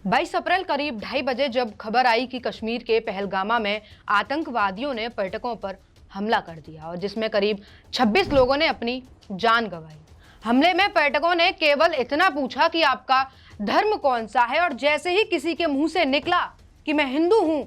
22 अप्रैल करीब 2:30 बजे जब खबर आई कि कश्मीर के पहलगामा में आतंकवादियों ने पर्यटकों पर हमला कर दिया और जिसमें करीब 26 लोगों ने अपनी जान गंवाई। हमले में पर्यटकों ने केवल इतना पूछा कि आपका धर्म कौन सा है और जैसे ही किसी के मुंह से निकला कि मैं हिंदू हूं,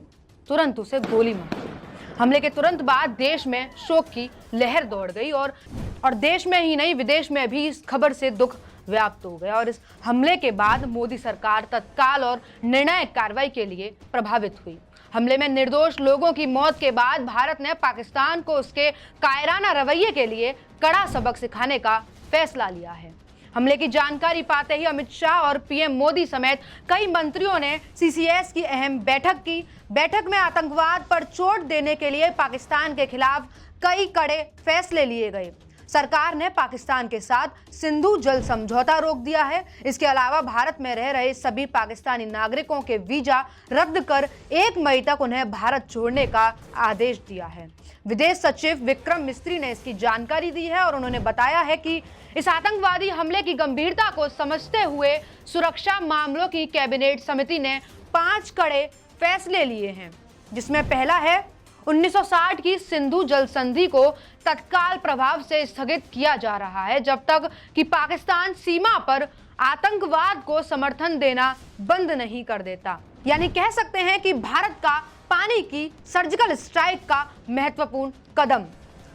तुरंत उसे गोली मार दी। हमले के तुरंत बाद देश में शोक की लहर दौड़ गई और देश में ही नहीं विदेश में भी इस खबर से दुख व्याप्त हो गया और इस हमले के बाद मोदी सरकार तत्काल और निर्णायक कार्रवाई के लिए प्रभावित हुई। हमले में निर्दोष लोगों की मौत के बाद भारत ने पाकिस्तान को उसके कायराना रवैये के लिए कड़ा सबक सिखाने का फैसला लिया है। हमले की जानकारी पाते ही अमित शाह और पीएम मोदी समेत कई मंत्रियों ने सीसीएस की अहम बैठक में आतंकवाद पर चोट देने के लिए पाकिस्तान के खिलाफ कई कड़े फैसले लिए गए। सरकार ने पाकिस्तान के साथ सिंधु जल समझौता रोक दिया है। इसके अलावा भारत में रह रहे सभी पाकिस्तानी नागरिकों के वीजा रद्द कर 1 मई तक उन्हें भारत छोड़ने का आदेश दिया है। विदेश सचिव विक्रम मिस्री ने इसकी जानकारी दी है और उन्होंने बताया है कि इस आतंकवादी हमले की गंभीरता को समझते हुए सुरक्षा मामलों की कैबिनेट समिति ने 5 कड़े फैसले लिए हैं, जिसमें पहला है 1960 की सिंधु जल संधि को तत्काल प्रभाव से स्थगित किया जा रहा है जब तक कि पाकिस्तान सीमा पर आतंकवाद को समर्थन देना बंद नहीं कर देता। यानी कह सकते हैं कि भारत का पानी की सर्जिकल स्ट्राइक का महत्वपूर्ण कदम।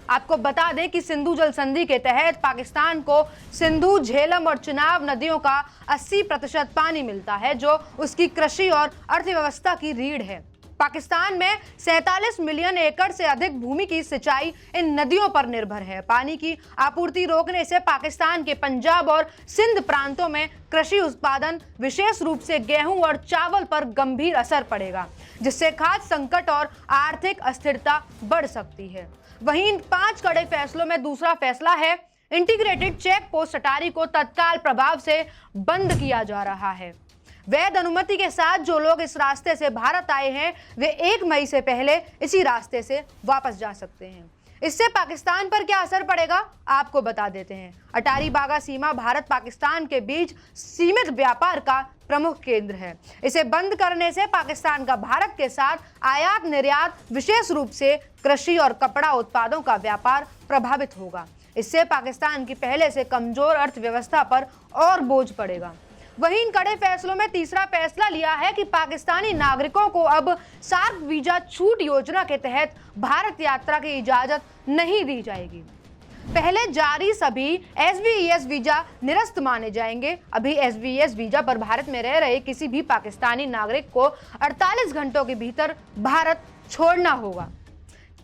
आपको बता दें कि सिंधु जल संधि के तहत पाकिस्तान को सिंधु, झेलम और चिनाब नदियों का 80% पानी मिलता है, जो उसकी कृषि और अर्थव्यवस्था की रीढ़ है। पाकिस्तान में 47 मिलियन एकड़ से अधिक भूमि की सिंचाई इन नदियों पर निर्भर है। पानी की आपूर्ति रोकने से पाकिस्तान के पंजाब और सिंध प्रांतों में कृषि उत्पादन, विशेष रूप से गेहूं और चावल पर गंभीर असर पड़ेगा, जिससे खाद्य संकट और आर्थिक अस्थिरता बढ़ सकती है। वहीं इन 5 कड़े फैसलों में दूसरा फैसला है इंटीग्रेटेड चेक पोस्ट अटारी को तत्काल प्रभाव से बंद किया जा रहा है। वैध अनुमति के साथ जो लोग इस रास्ते से भारत आए हैं वे 1 मई से पहले इसी रास्ते से वापस जा सकते हैं। इससे पाकिस्तान पर क्या असर पड़ेगा आपको बता देते हैं। अटारी बागा सीमा भारत पाकिस्तान के बीच सीमित व्यापार का प्रमुख केंद्र है। इसे बंद करने से पाकिस्तान का भारत के साथ आयात निर्यात, विशेष रूप से कृषि और कपड़ा उत्पादों का व्यापार प्रभावित होगा। इससे पाकिस्तान की पहले से कमजोर अर्थव्यवस्था पर और बोझ पड़ेगा। वहीं इन कड़े फैसलों में तीसरा फैसला लिया है कि पाकिस्तानी नागरिकों को अब सार्क वीजा छूट योजना के तहत भारत यात्रा की इजाजत नहीं दी जाएगी। पहले जारी सभी एसवीएस वीजा निरस्त माने जाएंगे। अभी एसवीएस वीजा पर भारत में रह रहे किसी भी पाकिस्तानी नागरिक को 48 घंटों के भीतर भारत छोड़ना होगा।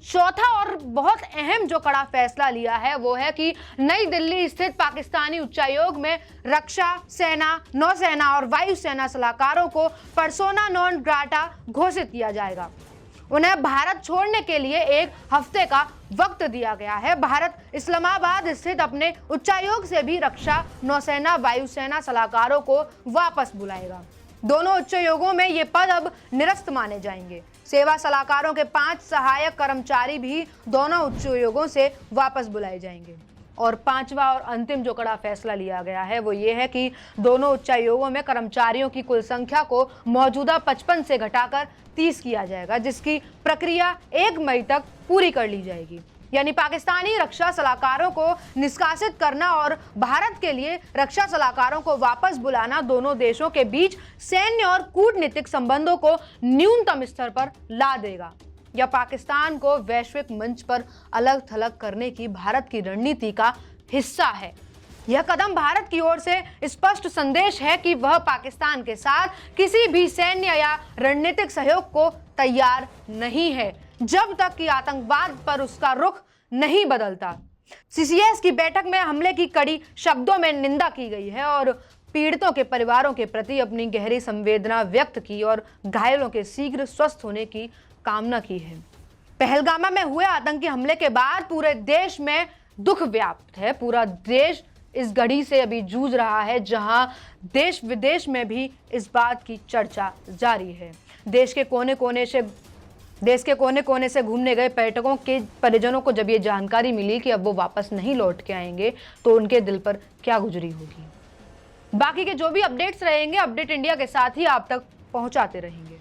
चौथा और बहुत अहम जो कड़ा फैसला लिया है वो है कि नई दिल्ली स्थित पाकिस्तानी उच्चायोग में रक्षा, सेना, नौसेना और वायुसेना सलाहकारों को पर्सोना नॉन ग्राटा घोषित किया जाएगा। उन्हें भारत छोड़ने के लिए 1 हफ्ते का वक्त दिया गया है। भारत इस्लामाबाद स्थित अपने उच्चायोग से भी रक्षा, नौसेना, वायुसेना सलाहकारों को वापस बुलाएगा। दोनों उच्चायोगों में ये पद अब निरस्त माने जाएंगे। सेवा सलाहकारों के 5 सहायक कर्मचारी भी दोनों उच्चायोगों से वापस बुलाए जाएंगे। और 5वां और अंतिम जो कड़ा फैसला लिया गया है वो ये है कि दोनों उच्चायोगों में कर्मचारियों की कुल संख्या को मौजूदा 55 से घटाकर 30 किया जाएगा, जिसकी प्रक्रिया 1 मई तक पूरी कर ली जाएगी। यानी पाकिस्तानी रक्षा सलाहकारों को निष्कासित करना और भारत के लिए रक्षा सलाहकारों को वापस बुलाना दोनों देशों के बीच सैन्य और कूटनीतिक संबंधों को न्यूनतम स्तर पर ला देगा। यह पाकिस्तान को वैश्विक मंच पर अलग थलग करने की भारत की रणनीति का हिस्सा है। यह कदम भारत की ओर से स्पष्ट संदेश है कि वह पाकिस्तान के साथ किसी भी सैन्य या रणनीतिक सहयोग को तैयार नहीं है जब तक कि आतंकवाद पर उसका रुख नहीं बदलता। सीसीएस की बैठक में हमले की कड़ी शब्दों में निंदा की गई है और पीड़ितों के परिवारों के प्रति अपनी गहरी संवेदना व्यक्त की और घायलों के शीघ्र स्वस्थ होने की कामना की है। पहलगामा में हुए आतंकी हमले के बाद पूरे देश में दुख व्याप्त है। पूरा देश इस घड़ी से अभी जूझ रहा है जहां देश विदेश में भी इस बात की चर्चा जारी है। देश के कोने कोने से घूमने गए पर्यटकों के परिजनों को जब ये जानकारी मिली कि अब वो वापस नहीं लौट के आएंगे तो उनके दिल पर क्या गुजरी होगी। बाकी के जो भी अपडेट्स रहेंगे अपडेट इंडिया के साथ ही आप तक पहुंचाते रहेंगे।